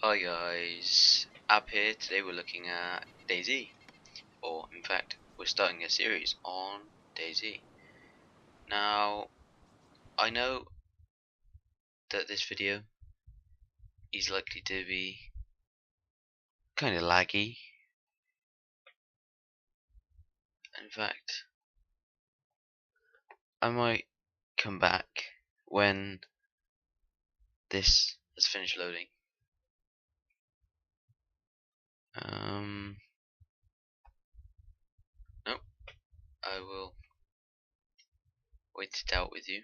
Hi guys, Ab here. Today we're looking at DayZ, or in fact we're starting a series on DayZ. Now I know that this video is likely to be kind of laggy. In fact, I might come back when this has finished loading. Nope, I will wait it out with you.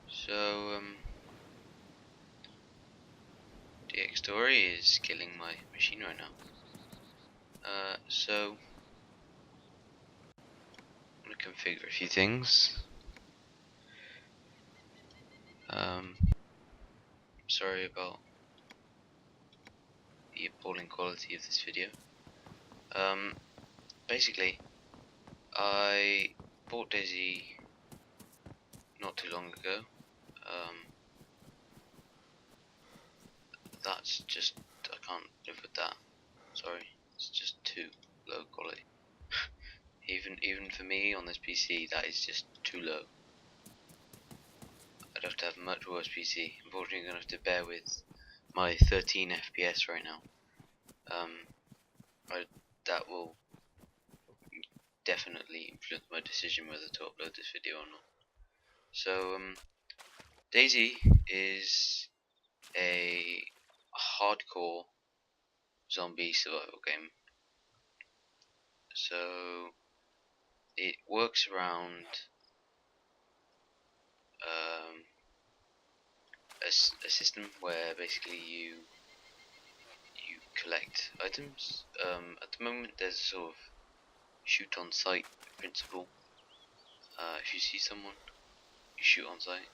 So, DX Story is killing my machine right now. So I'm going to configure a few things. Sorry about the appalling quality of this video. Basically, I bought DayZ not too long ago. That's just, I can't live with that. Sorry, it's just too low quality. even for me on this PC, that is just too low. I'd have to have a much worse PC. Unfortunately, I'm gonna have to bear with my 13 FPS right now. That will definitely influence my decision whether to upload this video or not. So, DayZ is a hardcore zombie survival game. So it works around a system where basically you collect items. At the moment, there's a sort of shoot on sight principle. If you see someone, you shoot on sight.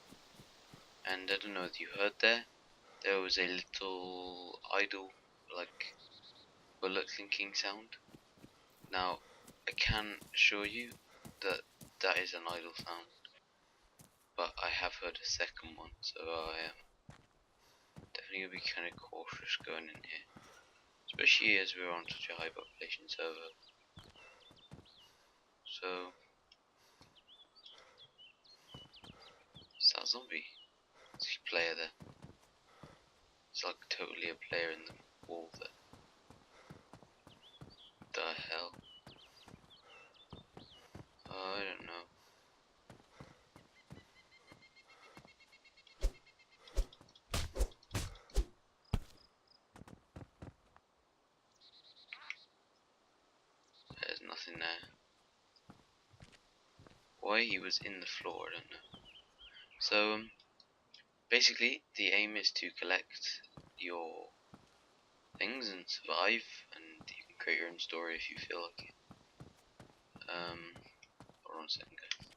And I don't know if you heard there was a little idle, like, bullet clinking sound. Now, I can assure you that that is an idle sound, but I have heard a second one, so I am definitely going to be kind of cautious going in here, especially as we're on such a high population server. So, is that zombie? Is he a player there? It's like totally a player in the wall there. The hell? I don't know. There's nothing there. Why he was in the floor, I don't know. So, basically, the aim is to collect your things and survive, and you can create your own story if you feel like it. Hold on a second, guys.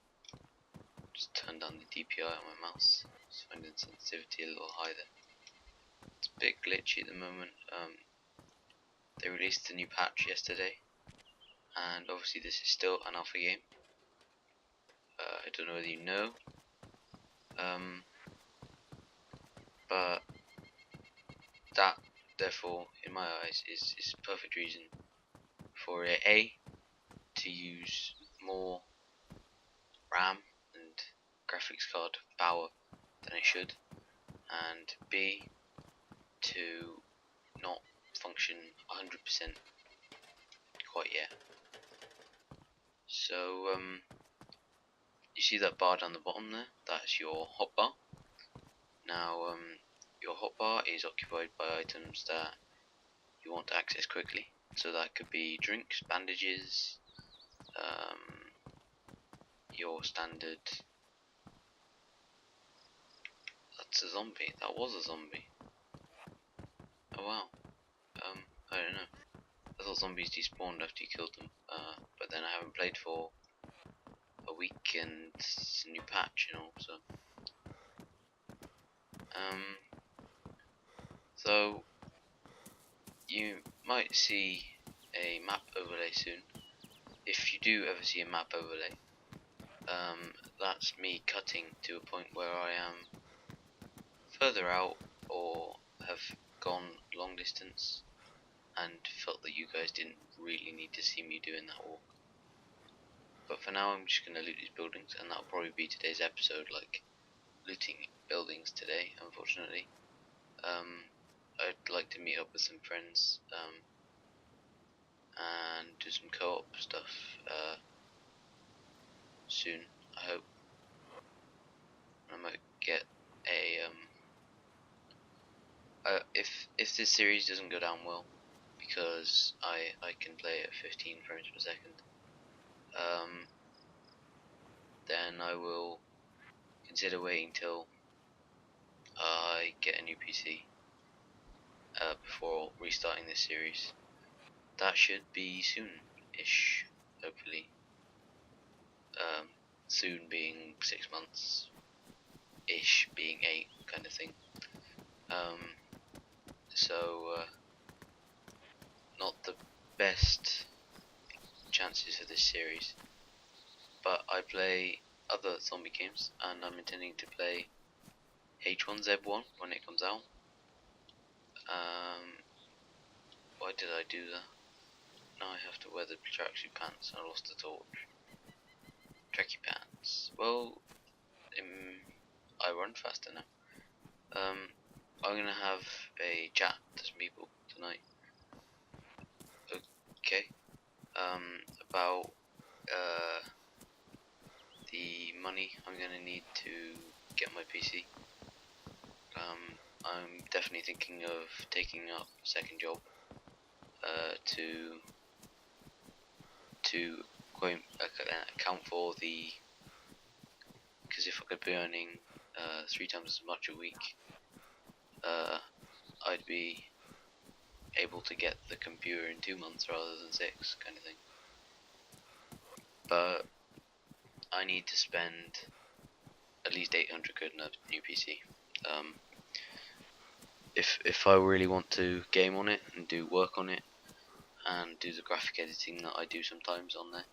Just turn down the DPI on my mouse. Just finding sensitivity a little high there. It's a bit glitchy at the moment. They released a new patch yesterday, and obviously this is still an alpha game. I don't know whether you know, but that, therefore, in my eyes, is a perfect reason for A to use more RAM and graphics card power than it should, and B to not function 100% quite yet. So you see that bar down the bottom there? That's your hotbar. Now your hotbar is occupied by items that you want to access quickly. So that could be drinks, bandages, your standard. That's a zombie. That was a zombie. Oh wow. I don't know. I thought zombies despawned after you killed them. But then I haven't played for a week and it's a new patch, you know. So you might see a map overlay soon. If you do ever see a map overlay, that's me cutting to a point where I am further out or have gone long distance and felt that you guys didn't really need to see me doing that walk. But for now I'm just going to loot these buildings, and that'll probably be today's episode, like looting buildings today, unfortunately. I'd like to meet up with some friends and do some co-op stuff soon, I hope. I might get a if this series doesn't go down well, because I can play at 15 frames per second, then I will consider waiting till I get a new PC before restarting this series. That should be soon-ish, hopefully. Soon being 6 months, ish being 8, kind of thing. So not the best chances for this series, but I play other zombie games, and I'm intending to play H1Z1 when it comes out. Why did I do that? Now I have to wear the tracksuit pants, and I lost the torch. Tracky pants. Well, I run faster now. I'm gonna have a chat to some people tonight. Okay. About the money I'm gonna need to get my PC. I'm definitely thinking of taking up a second job to account for the, because if I could be earning 3 times as much a week, I'd be able to get the computer in 2 months rather than 6, kind of thing. But I need to spend at least 800 quid on a new PC. If I really want to game on it and do work on it and do the graphic editing that I do sometimes on there,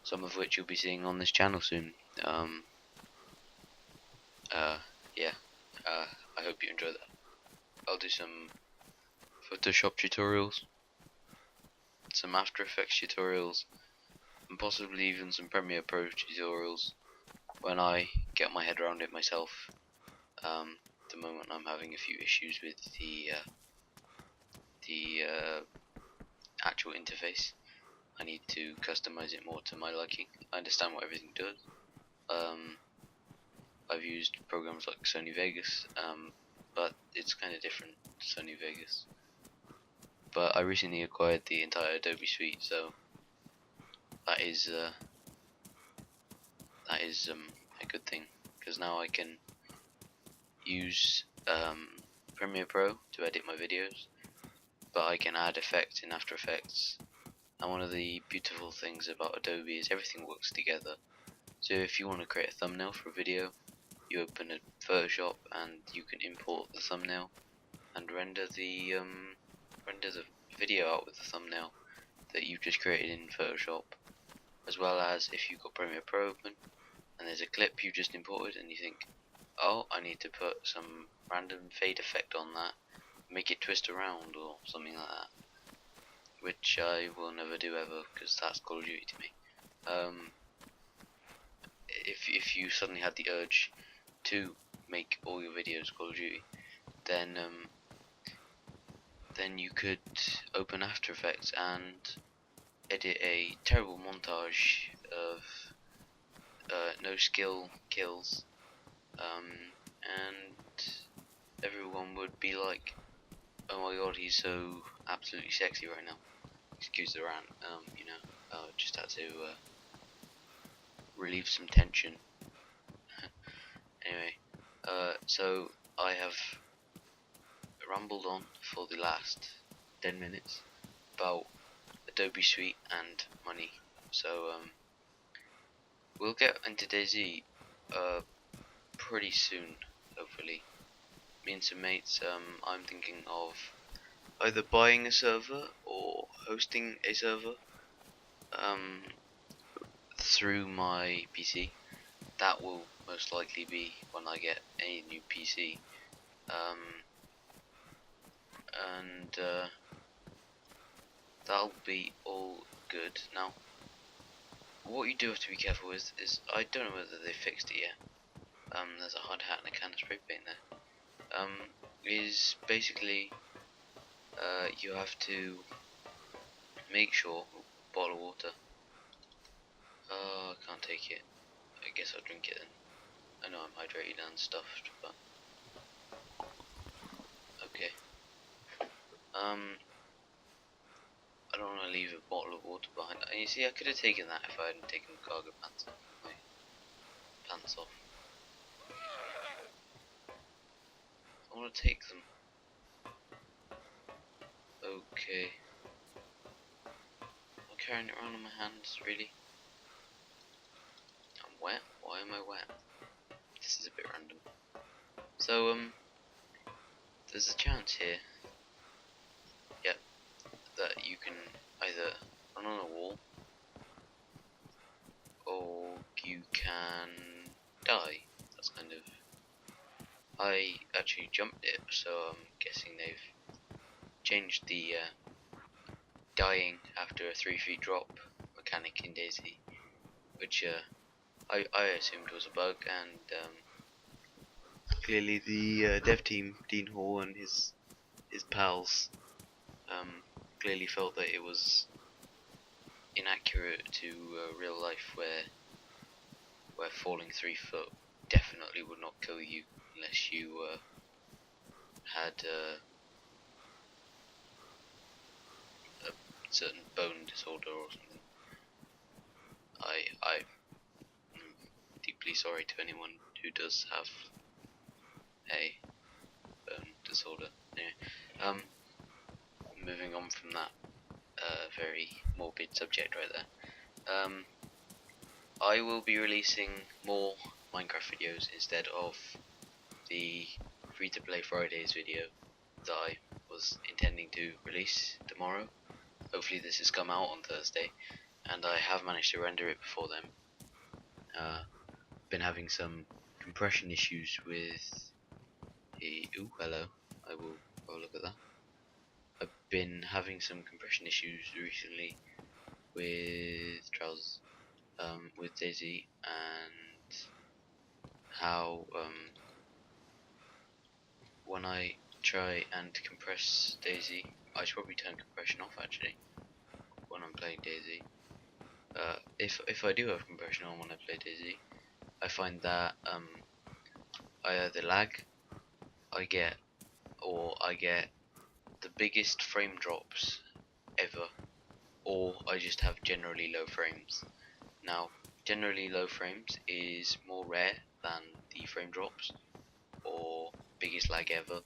some of which you'll be seeing on this channel soon. Yeah. I hope you enjoy that. I'll do some Photoshop tutorials, some After Effects tutorials, and possibly even some Premiere Pro tutorials when I get my head around it myself. At the moment I'm having a few issues with the actual interface. I need to customize it more to my liking. I understand what everything does. I've used programs like Sony Vegas, but it's kind of different to Sony Vegas. But I recently acquired the entire Adobe suite, so that is a good thing, because now I can use Premiere Pro to edit my videos, but I can add effects in After Effects. And one of the beautiful things about Adobe is everything works together. So if you want to create a thumbnail for a video, you open a Photoshop and you can import the thumbnail and render the video out with the thumbnail that you've just created in Photoshop. As well as if you've got Premiere Pro open and there's a clip you just imported and you think, oh, I need to put some random fade effect on that, make it twist around or something like that, which I will never do ever, because that's Call of Duty to me. If you suddenly had the urge to make all your videos Call of Duty, then you could open After Effects and edit a terrible montage of no skill kills, and everyone would be like, oh my god, he's so absolutely sexy right now. Excuse the rant, you know, just had to relieve some tension. Anyway, so I have rambled on for the last 10 minutes about Adobe Suite and money, so we'll get into DayZ pretty soon, hopefully. Me and some mates, I'm thinking of either buying a server or hosting a server. through my PC. That will most likely be when I get a new PC. And that'll be all good. Now, what you do have to be careful with is, I don't know whether they fixed it yet. There's a hard hat and a can of spray paint there. Is basically you have to make sure. Bottle of water. I can't take it. I guess I'll drink it then. I know I'm hydrated and stuffed, but okay. I don't want to leave a bottle of water behind. And you see, I could have taken that if I hadn't taken the cargo pants off. My pants off. I want to take them. Okay. I'm carrying it around in my hands, really. I'm wet? Why am I wet? This is a bit random. So, there's a chance here, yep, that you can either run on a wall, or you can die. That's kind of... I actually jumped it, so I'm guessing they've changed the dying after a 3 feet drop mechanic in DayZ, which I assumed was a bug, and clearly the dev team, Dean Hall and his pals, clearly felt that it was inaccurate to real life, where falling 3 foot definitely would not kill you unless you had a certain bone disorder or something. I'm deeply sorry to anyone who does have a bone disorder. Anyway, moving on from that very morbid subject right there. I will be releasing more Minecraft videos instead of the Free to Play Fridays video that I was intending to release tomorrow. Hopefully this has come out on Thursday, and I have managed to render it before then. Been having some compression issues with the... Ooh, hello. I will go look at that. I've been having some compression issues recently with trousers, with DayZ, and how when I try and compress DayZ, I should probably turn compression off actually when I'm playing DayZ. If I do have compression on when I play DayZ, I find that I either lag, I get the biggest frame drops ever, or I just have generally low frames. Now, generally low frames is more rare than the frame drops or biggest lag ever,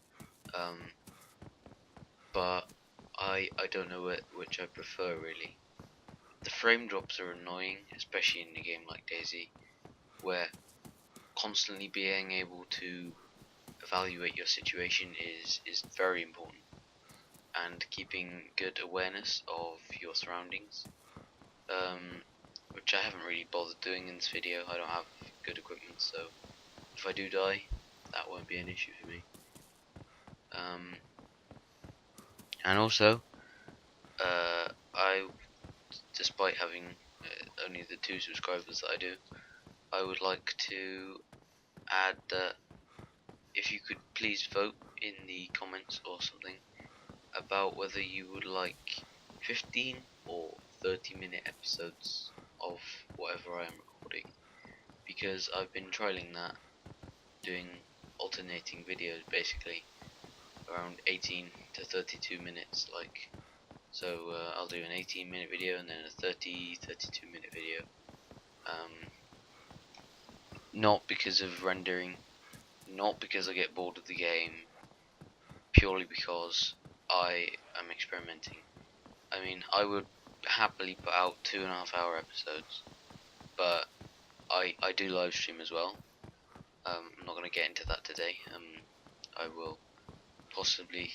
but I don't know which I prefer really. The frame drops are annoying, especially in a game like DayZ, where constantly being able to evaluate your situation is very important, and keeping good awareness of your surroundings, which I haven't really bothered doing in this video. I don't have good equipment, so if I do die, that won't be an issue for me. And also, despite having only the 2 subscribers that I do, I would like to add that if you could please vote in the comments or something about whether you would like 15 or 30-minute episodes of whatever I am recording, because I've been trialing that, doing alternating videos basically around 18 to 32 minutes, like, so I'll do an 18-minute video and then a 32 minute video, not because of rendering, not because I get bored of the game, purely because I am experimenting. I mean, I would happily put out 2.5 hour episodes, but I do live stream as well. I'm not going to get into that today. I will possibly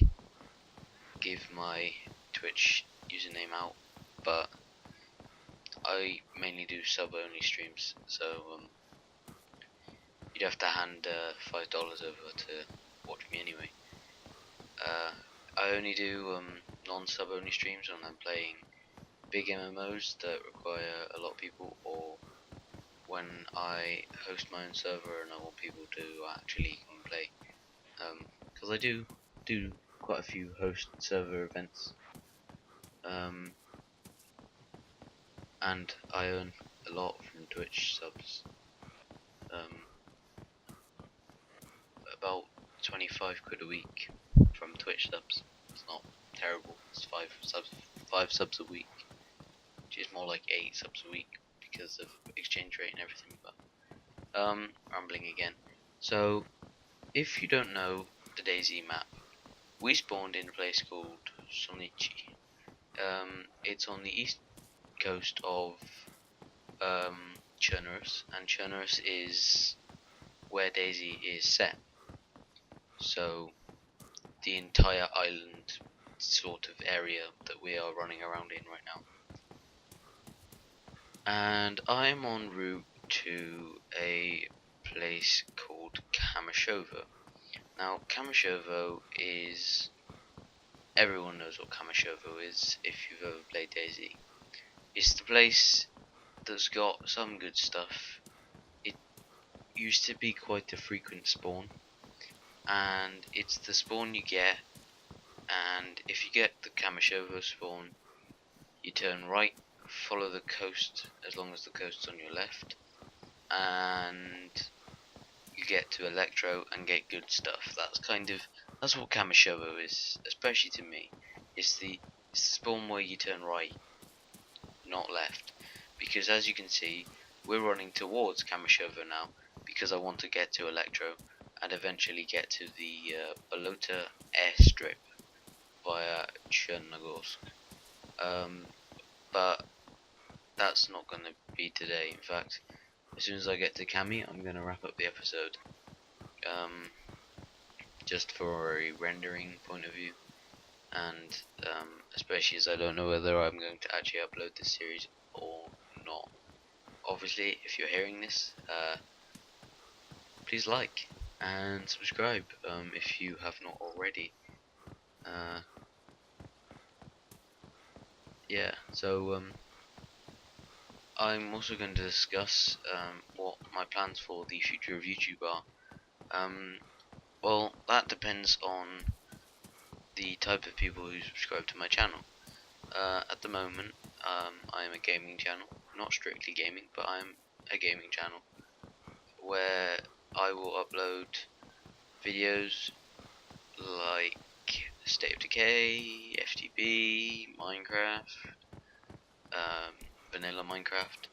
give my Twitch username out, but I mainly do sub only streams, so you'd have to hand $5 over to watch me anyway. I only do non-sub only streams when I'm playing big MMOs that require a lot of people, or when I host my own server and I want people to actually come and play. Because I do quite a few host server events, and I earn a lot from Twitch subs. About 25 quid a week from Twitch subs. It's not terrible. It's five subs a week, which is more like 8 subs a week because of exchange rate and everything. But rambling again. So if you don't know the DayZ map, we spawned in a place called Sonichi. It's on the east coast of Chernerus, and Chernerus is where DayZ is set. So the entire island sort of area that we are running around in right now. And I'm en route to a place called Kamashovo. Now Kamashovo is, everyone knows what Kamashovo is if you've ever played DayZ. It's the place that's got some good stuff. It used to be quite a frequent spawn, and it's the spawn you get, and if you get the Kamashovo spawn, you turn right, follow the coast as long as the coast's on your left, and you get to Electro and get good stuff. That's what Kamashovo is, especially to me. It's the spawn where you turn right, not left, because as you can see, we're running towards Kamashovo now because I want to get to Electro and eventually get to the Balota airstrip via Chernogorsk. But that's not going to be today. In fact, as soon as I get to Kami, I'm going to wrap up the episode. Just for a rendering point of view, and especially as I don't know whether I'm going to actually upload this series or not. Obviously, if you're hearing this, please like and subscribe if you have not already. Yeah, so I'm also going to discuss what my plans for the future of YouTube are. Well, that depends on the type of people who subscribe to my channel. At the moment, I am a gaming channel, not strictly gaming, but I'm a gaming channel where I will upload videos like State of Decay, FTB, Minecraft, vanilla Minecraft,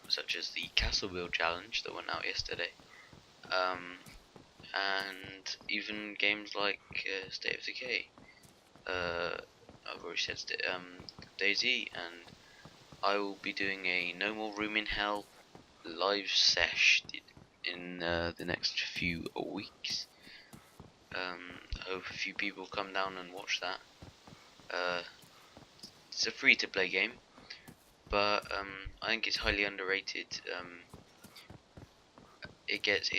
such as the Castle Build Challenge that went out yesterday, and even games like State of Decay. I've already said DayZ, and I will be doing a No More Room in Hell live sesh in the next few weeks. I hope a few people come down and watch that. It's a free to play game, but I think it's highly underrated. It gets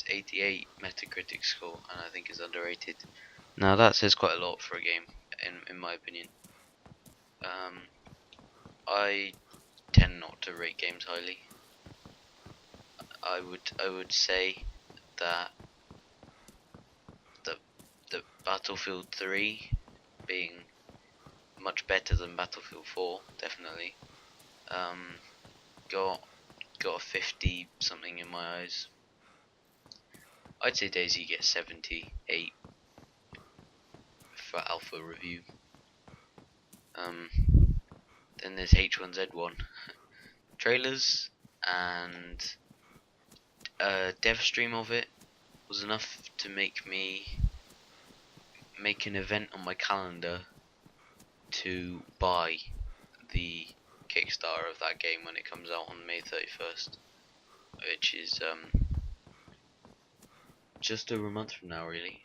88 Metacritic score, and I think it's underrated. Now that says quite a lot for a game, in my opinion. I tend not to rate games highly. I would say that the Battlefield 3 being much better than Battlefield 4, definitely. Got a 50 something in my eyes. I'd say DayZ gets 78 for alpha review. Then there's H1Z1 trailers, and a dev stream of it was enough to make me make an event on my calendar to buy the Kickstarter of that game when it comes out on May 31st, which is just over a month from now, really.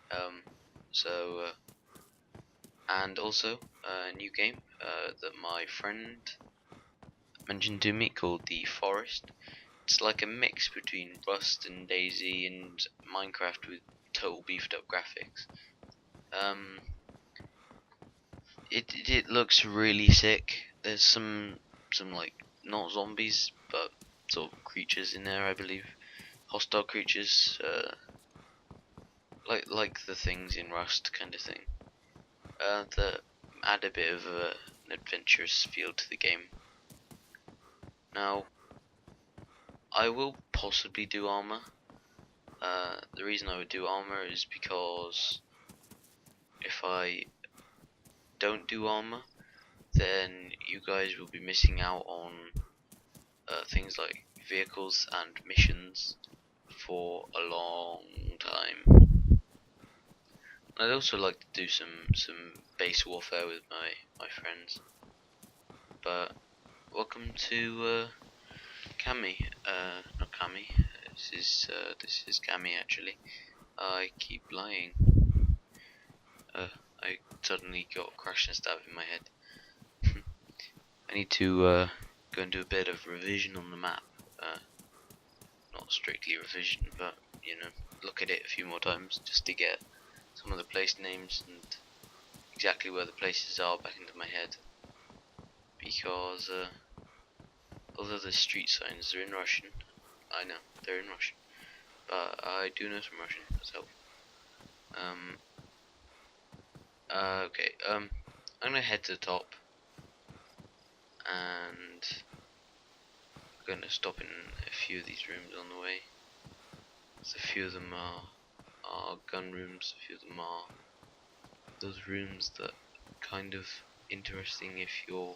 And also a new game that my friend mentioned to me called the Forest. It's like a mix between Rust and DayZ and Minecraft with total beefed up graphics. It looks really sick. There's some like not zombies but sort of creatures in there, I believe, hostile creatures, like the things in Rust kind of thing. That add a bit of an adventurous feel to the game. Now, I will possibly do armor. The reason I would do armor is because if I don't do armor, then you guys will be missing out on things like vehicles and missions for a long time. I'd also like to do some base warfare with my friends. But welcome to Cami. Not Cami. This is Cami actually. I keep lying. I suddenly got crash and stab in my head. I need to go and do a bit of revision on the map. Not strictly revision, but you know, look at it a few more times just to get some of the place names and exactly where the places are back into my head. Because although the street signs are in Russian, I know they're in Russian, but I do know some Russian myself. Okay. I'm gonna head to the top, and I'm gonna stop in a few of these rooms on the way. So a few of them are gun rooms. A few of them are those rooms that kind of interesting if you're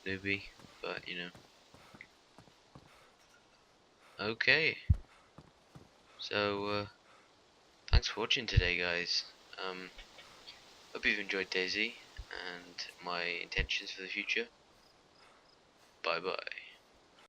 newbie, but you know. Okay. So thanks for watching today, guys. Hope you've enjoyed DayZ and my intentions for the future. Bye bye.